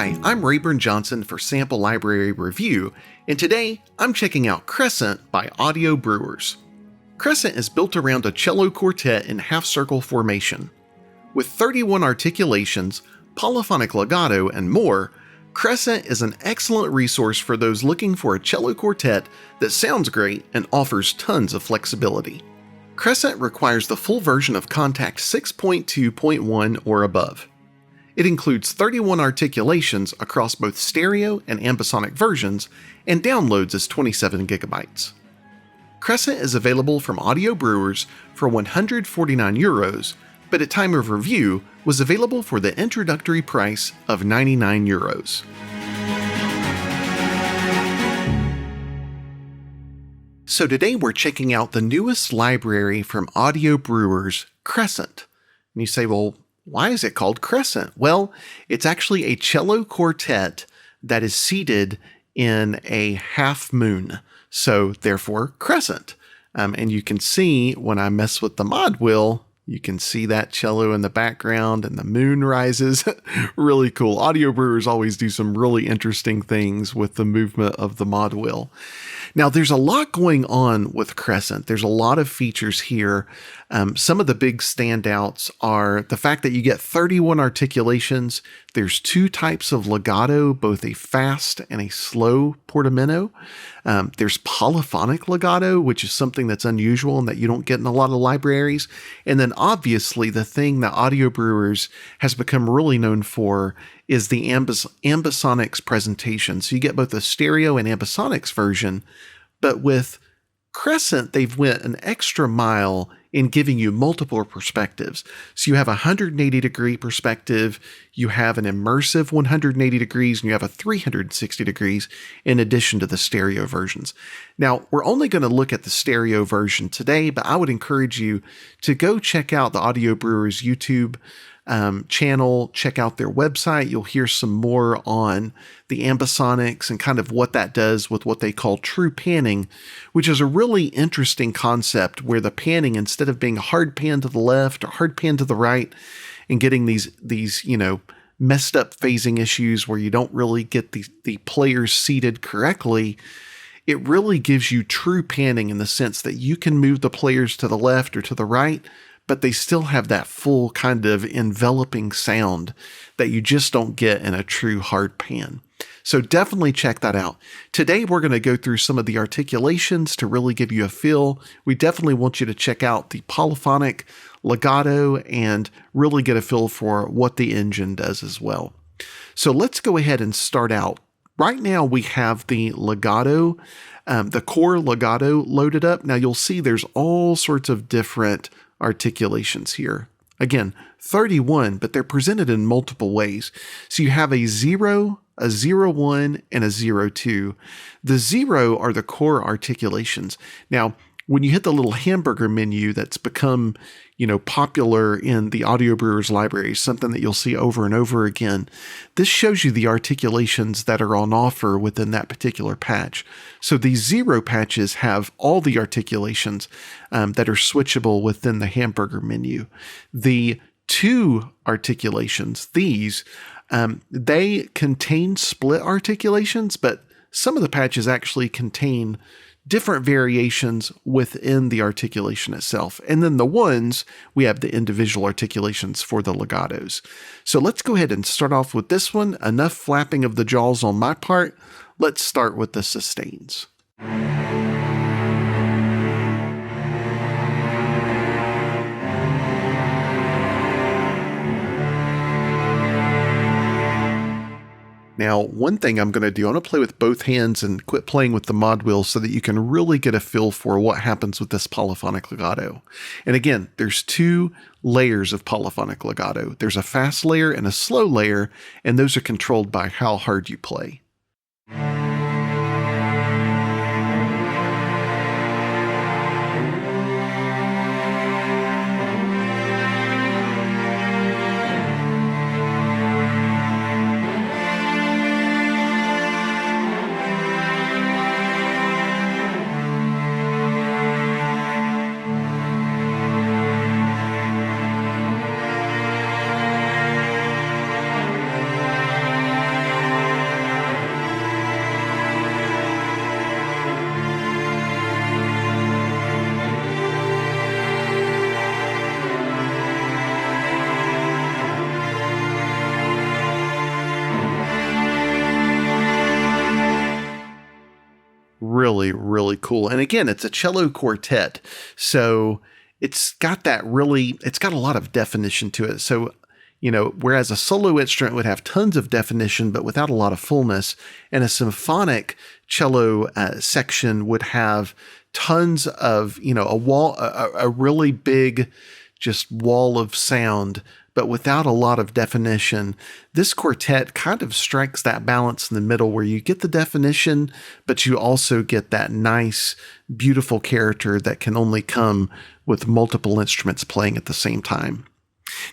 Hi, I'm Raborn Johnson for Sample Library Review, and today I'm checking out Crescent by Audio Brewers. Crescent is built around a cello quartet in half-circle formation. With 31 articulations, polyphonic legato, and more, Crescent is an excellent resource for those looking for a cello quartet that sounds great and offers tons of flexibility. Crescent requires the full version of Contact 6.2.1 or above. It includes 31 articulations across both stereo and ambisonic versions, and downloads as 27 gigabytes. Crescent is available from Audio Brewers for €149, but at time of review was available for the introductory price of €99. So today we're checking out the newest library from Audio Brewers, Crescent. And you say, well, why is it called Crescent? Well, it's actually a cello quartet that is seated in a half moon, so therefore Crescent. And you can see when I mess with the mod wheel, you can see that cello in the background and the moon rises. Really cool. Audio Brewers always do some really interesting things with the movement of the mod wheel. Now, there's a lot going on with Crescent. There's a lot of features here. Some of the big standouts are the fact that you get 31 articulations. There's two types of legato, both a fast and a slow portamento. There's polyphonic legato, which is something that's unusual and that you don't get in a lot of libraries. And then obviously the thing that Audio Brewers has become really known for is the ambisonics presentation. So you get both a stereo and ambisonics version, but with Crescent, they've went an extra mile in giving you multiple perspectives. So you have a 180-degree perspective, you have an immersive 180 degrees, and you have a 360 degrees in addition to the stereo versions. Now, we're only going to look at the stereo version today, but I would encourage you to go check out the Audio Brewers YouTube channel, check out their website. You'll hear some more on the ambisonics and kind of what that does with what they call true panning, which is a really interesting concept where the panning, instead of being hard pan to the left or hard pan to the right and getting these messed up phasing issues where you don't really get the players seated correctly, it really gives you true panning in the sense that you can move the players to the left or to the right, but they still have that full kind of enveloping sound that you just don't get in a true hard pan. So definitely check that out. Today, we're going to go through some of the articulations to really give you a feel. We definitely want you to check out the polyphonic legato and really get a feel for what the engine does as well. So let's go ahead and start out. Right now, we have the legato, the core legato loaded up. Now you'll see there's all sorts of different articulations here. Again, 31, but they're presented in multiple ways. So you have a 0, a 0-1, and a 0-2. The 0 are the core articulations. Now, when you hit the little hamburger menu that's become, popular in the Audio Brewers library, something that you'll see over and over again, this shows you the articulations that are on offer within that particular patch. So these 0 patches have all the articulations that are switchable within the hamburger menu. The 2 articulations, these, they contain split articulations, but some of the patches actually contain different variations within the articulation itself. And then the ones, we have the individual articulations for the legatos. So let's go ahead and start off with this one. Enough flapping of the jaws on my part. Let's start with the sustains. Now, one thing I'm going to do, I'm going to play with both hands and quit playing with the mod wheel so that you can really get a feel for what happens with this polyphonic legato. And again, there's 2 layers of polyphonic legato. There's a fast layer and a slow layer, and those are controlled by how hard you play. Really, really cool. And again, it's a cello quartet. So it's got a lot of definition to it. So, whereas a solo instrument would have tons of definition, but without a lot of fullness, and a symphonic cello section would have tons of, a really big, just wall of sound, but without a lot of definition. This quartet kind of strikes that balance in the middle where you get the definition, but you also get that nice, beautiful character that can only come with multiple instruments playing at the same time.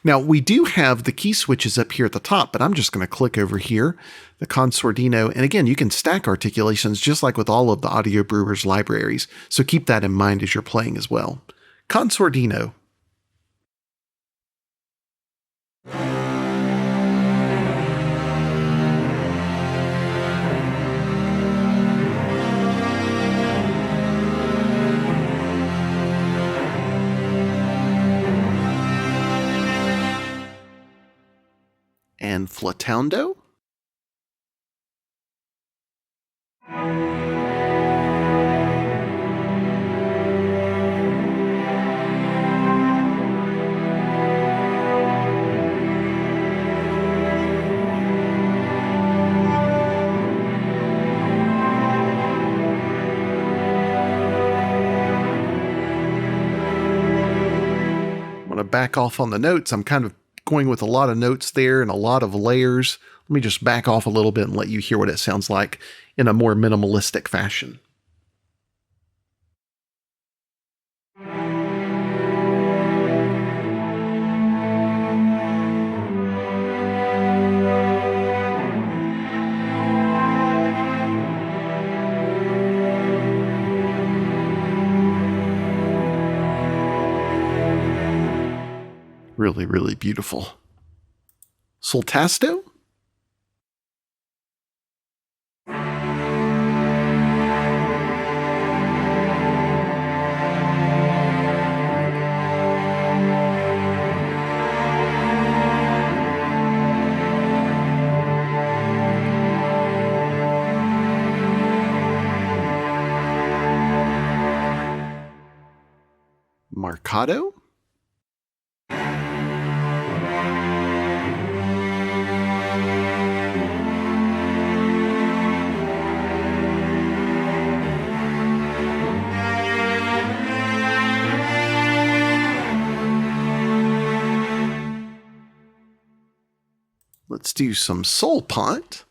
Now, we do have the key switches up here at the top, but I'm just going to click over here, the Consortino. And again, you can stack articulations just like with all of the Audio Brewers libraries. So keep that in mind as you're playing as well. Consortino. And flautando. I'm going to back off on the notes. I'm kind of going with a lot of notes there and a lot of layers. Let me just back off a little bit and let you hear what it sounds like in a more minimalistic fashion. Really, really beautiful. Soltasto? Marcato? Let's do some soul pot.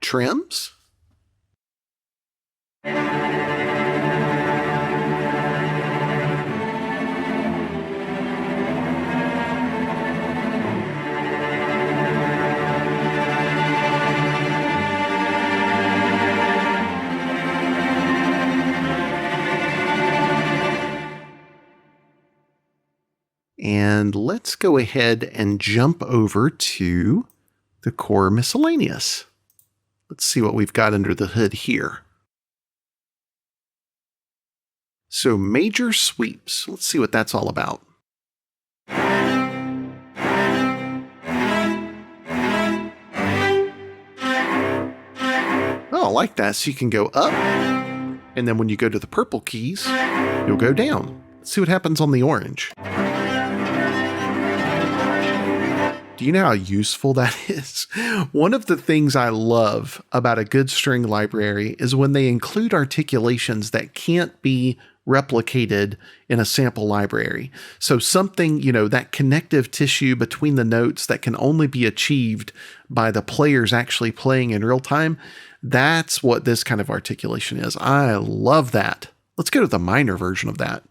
Trims. And let's go ahead and jump over to the core miscellaneous. Let's see what we've got under the hood here. So major sweeps. Let's see what that's all about. Oh, I like that. So you can go up, and then when you go to the purple keys, you'll go down. Let's see what happens on the orange. Do you know how useful that is? One of the things I love about a good string library is when they include articulations that can't be replicated in a sample library. So something, that connective tissue between the notes that can only be achieved by the players actually playing in real time. That's what this kind of articulation is. I love that. Let's go to the minor version of that.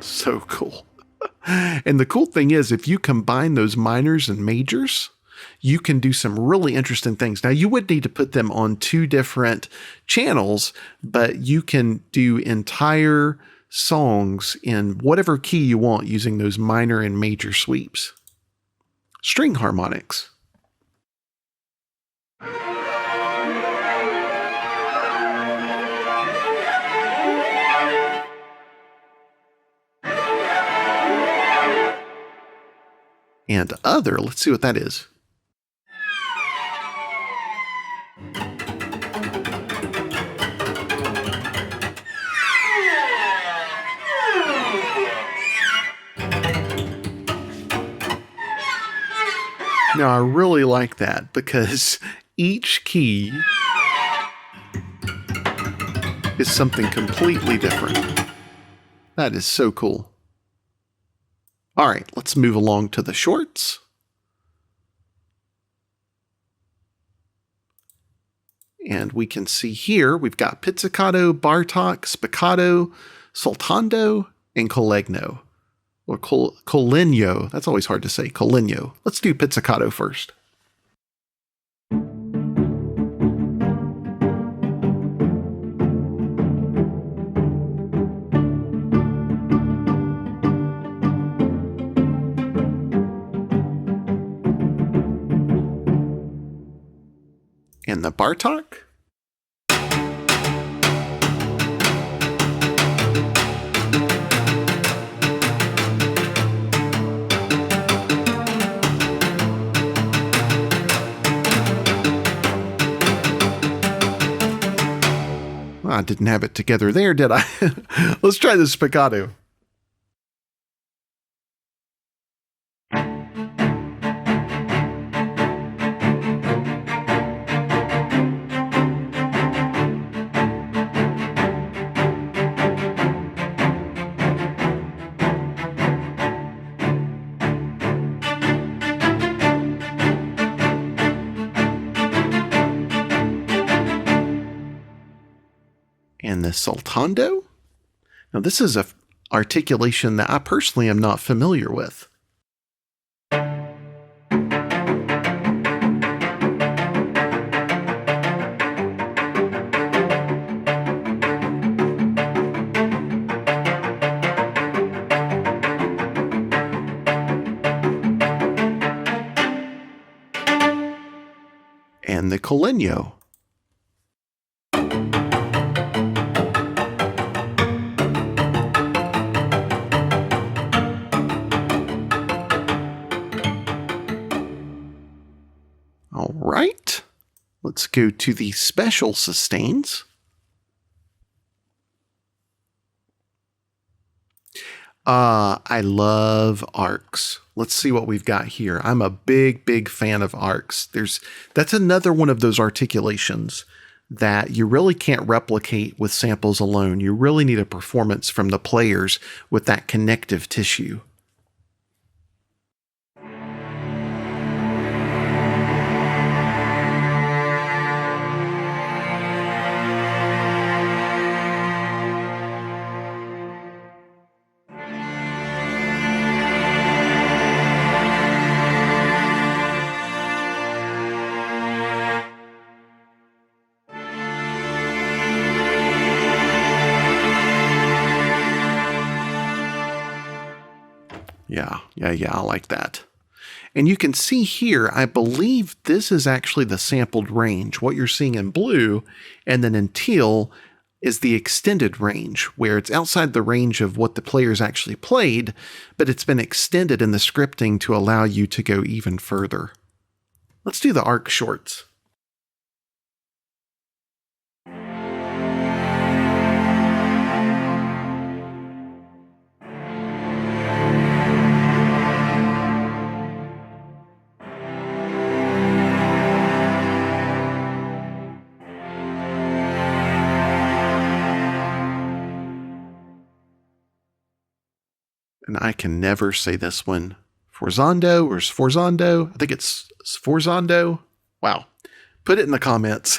So cool. And the cool thing is, if you combine those minors and majors, you can do some really interesting things. Now, you would need to put them on two different channels, but you can do entire songs in whatever key you want using those minor and major sweeps. String harmonics. And other, let's see what that is. Now, I really like that because each key is something completely different. That is so cool. All right, let's move along to the shorts. And we can see here, we've got pizzicato, bartok, spiccato, soltando, and collegno. Or collegno. That's always hard to say. Collegno. Let's do pizzicato first. And the bartok. I didn't have it together there, did I? Let's try the spiccato. And the soltando. Now, this is an articulation that I personally am not familiar with. And the collegno. All right, let's go to the special sustains. I love arcs. Let's see what we've got here. I'm a big fan of arcs. That's another one of those articulations that you really can't replicate with samples alone. You really need a performance from the players with that connective tissue. Yeah, I like that. And you can see here, I believe this is actually the sampled range. What you're seeing in blue and then in teal is the extended range, where it's outside the range of what the players actually played, but it's been extended in the scripting to allow you to go even further. Let's do the arc shorts. And I can never say this one. Forzando or Sforzando? I think it's Sforzando. Wow. Put it in the comments.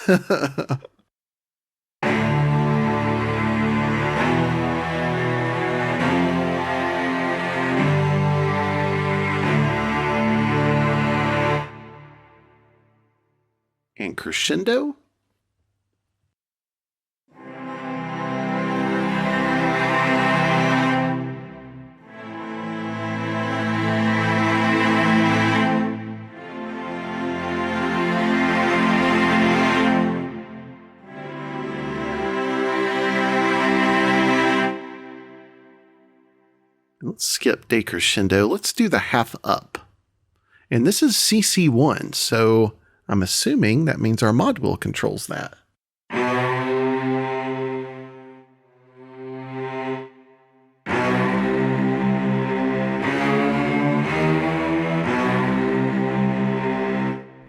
And crescendo. Let's skip decrescendo. Let's do the half up. And this is CC1, so I'm assuming that means our mod wheel controls that.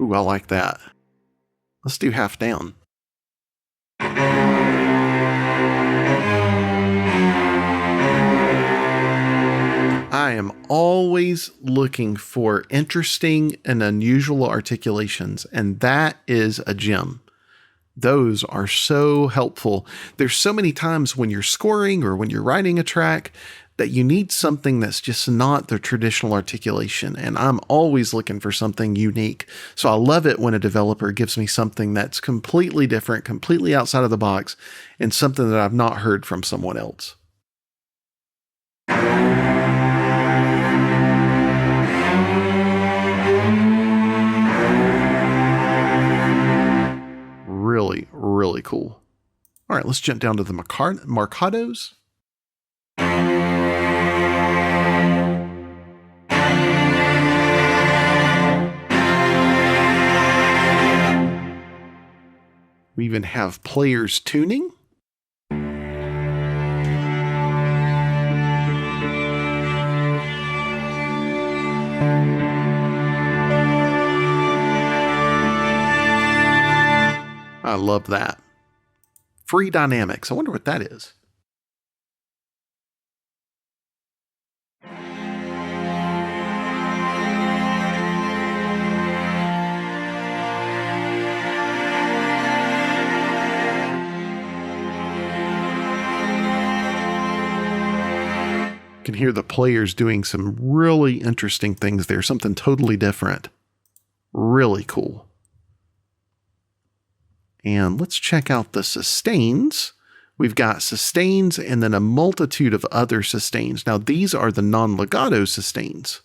Ooh, I like that. Let's do half down. I am always looking for interesting and unusual articulations, and that is a gem. Those are so helpful. There's so many times when you're scoring or when you're writing a track that you need something that's just not the traditional articulation, and I'm always looking for something unique. So I love it when a developer gives me something that's completely different, completely outside of the box, and something that I've not heard from someone else. Really, really cool. All right, let's jump down to the marcados. We even have players tuning. I love that. Free dynamics. I wonder what that is. You can hear the players doing some really interesting things there, something totally different. Really cool. And let's check out the sustains. We've got sustains and then a multitude of other sustains. Now, these are the non-legato sustains.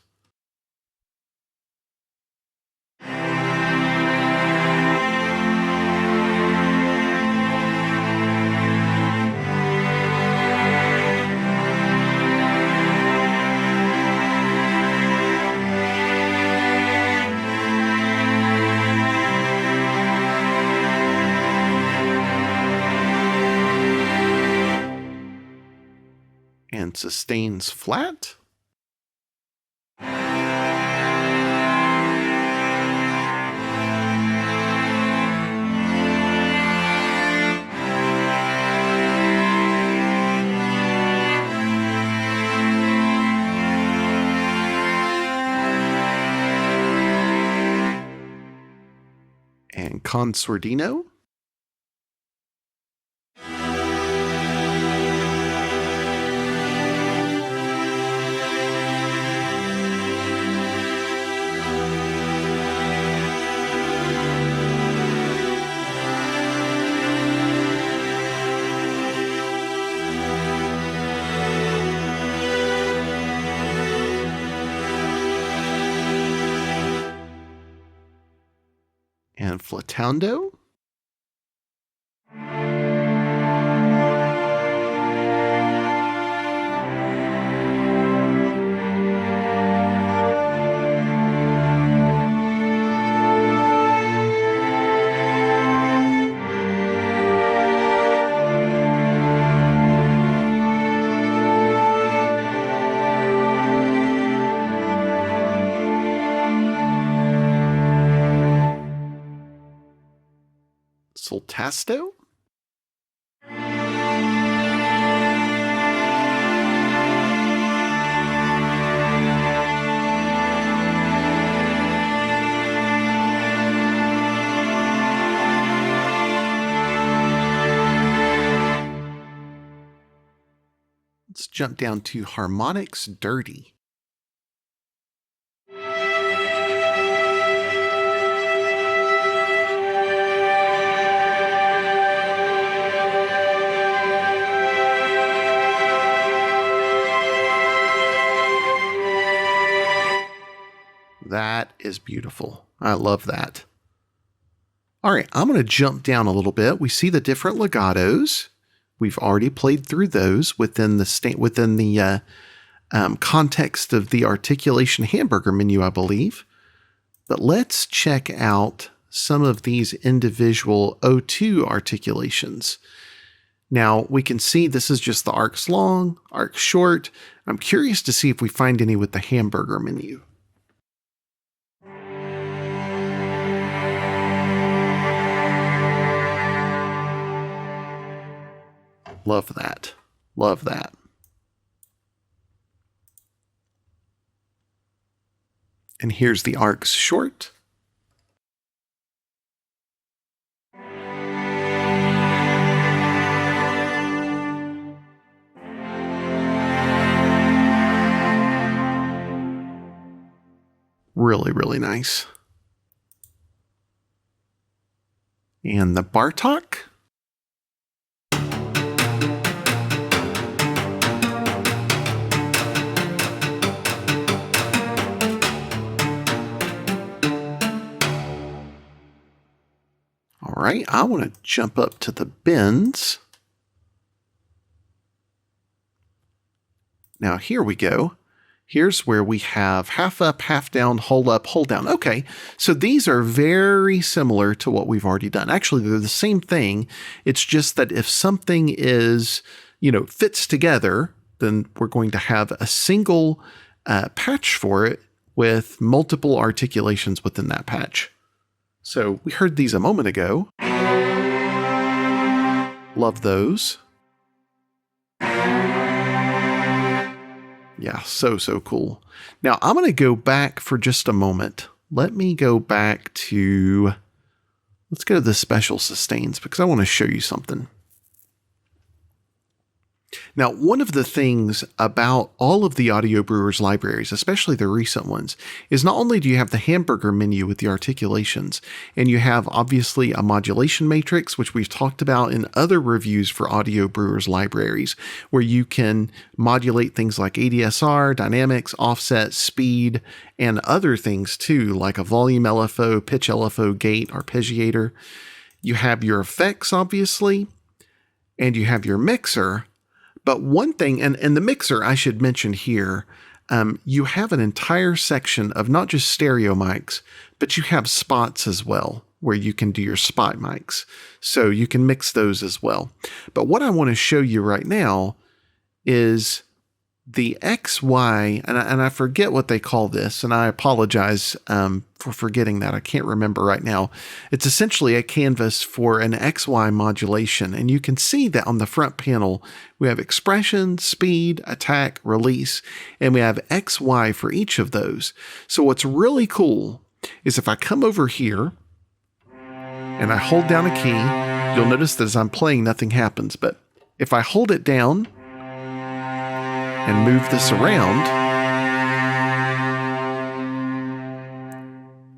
And sustains flat. And consordino. And flautando. Soltasto. Let's jump down to harmonics dirty. That is beautiful. I love that. All right, I'm going to jump down a little bit. We see the different legatos. We've already played through those within the context of the articulation hamburger menu, I believe. But let's check out some of these individual O2 articulations. Now, we can see this is just the arcs long, arcs short. I'm curious to see if we find any with the hamburger menu. Love that. Love that. And here's the arcs short. Really, really nice. And the Bartok. All right, I want to jump up to the bends. Now here we go. Here's where we have half up, half down, hold up, hold down. Okay, so these are very similar to what we've already done. Actually, they're the same thing. It's just that if something is, fits together, then we're going to have a single patch for it with multiple articulations within that patch. So we heard these a moment ago. Love those. Yeah, so cool. Now, I'm going to go back for just a moment. Let me go back to, let's go to the special sustains because I want to show you something. Now, one of the things about all of the Audio Brewers libraries, especially the recent ones, is not only do you have the hamburger menu with the articulations, and you have obviously a modulation matrix, which we've talked about in other reviews for Audio Brewers libraries, where you can modulate things like ADSR, dynamics, offset, speed, and other things too, like a volume LFO, pitch LFO, gate, arpeggiator. You have your effects, obviously, and you have your mixer. But one thing, and the mixer I should mention here, you have an entire section of not just stereo mics, but you have spots as well, where you can do your spot mics. So you can mix those as well. But what I want to show you right now is the XY, and I forget what they call this, and I apologize for forgetting that. I can't remember right now. It's essentially a canvas for an XY modulation, and you can see that on the front panel, we have expression, speed, attack, release, and we have XY for each of those. So what's really cool is if I come over here and I hold down a key, you'll notice that as I'm playing, nothing happens, but if I hold it down and move this around,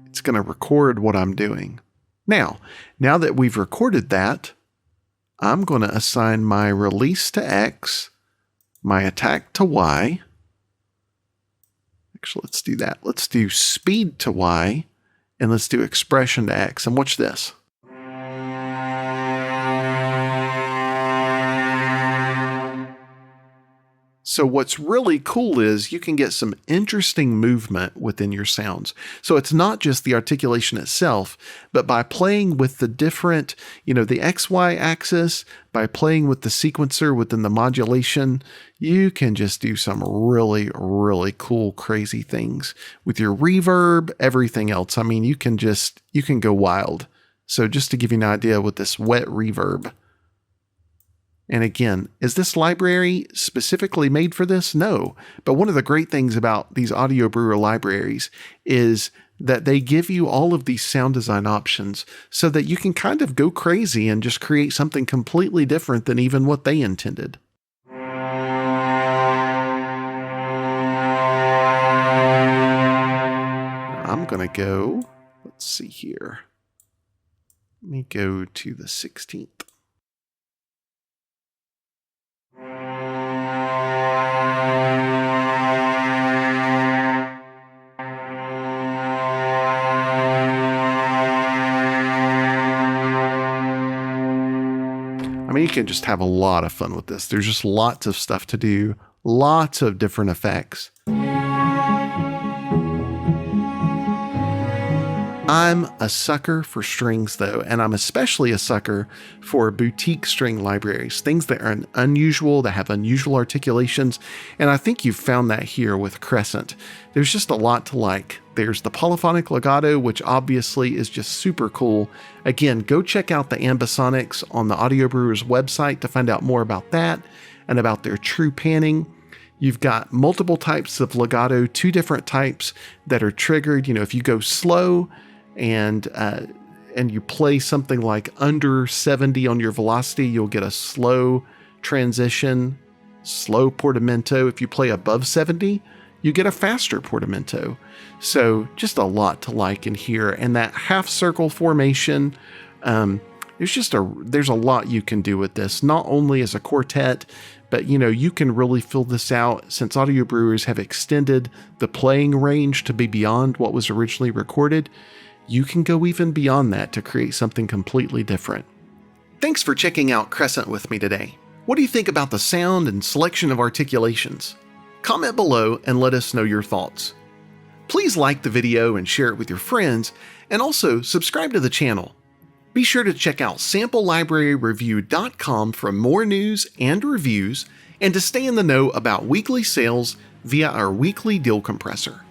it's going to record what I'm doing. Now that we've recorded that, I'm going to assign my release to X, my attack to Y. Actually, let's do that. Let's do speed to Y, and let's do expression to X. And watch this. So what's really cool is you can get some interesting movement within your sounds. So it's not just the articulation itself, but by playing with the different, the XY axis, by playing with the sequencer within the modulation, you can just do some really, really cool, crazy things with your reverb, everything else. I mean, you can go wild. So just to give you an idea with this wet reverb. And again, is this library specifically made for this? No. But one of the great things about these Audio Brewer libraries is that they give you all of these sound design options so that you can kind of go crazy and just create something completely different than even what they intended. I'm going to go, let's see here. Let me go to the 16th. I mean, you can just have a lot of fun with this. There's just lots of stuff to do, Lots of different effects. I'm a sucker for strings though, and I'm especially a sucker for boutique string libraries, things that are unusual, that have unusual articulations, and I think you've found that here with Crescent. There's just a lot to like. There's the polyphonic legato, which obviously is just super cool. Again, go check out the ambisonics on the Audio Brewers website to find out more about that and about their true panning. You've got multiple types of legato, 2 different types that are triggered. If you go slow, and you play something like under 70 on your velocity, you'll get a slow transition, slow portamento. If you play above 70, you get a faster portamento. So just a lot to like in here. And that half circle formation, there's a lot you can do with this, not only as a quartet, but you can really fill this out since Audio Brewers have extended the playing range to be beyond what was originally recorded. You can go even beyond that to create something completely different. Thanks for checking out Crescent with me today. What do you think about the sound and selection of articulations? Comment below and let us know your thoughts. Please like the video and share it with your friends, and also subscribe to the channel. Be sure to check out samplelibraryreview.com for more news and reviews, and to stay in the know about weekly sales via our weekly deal compressor.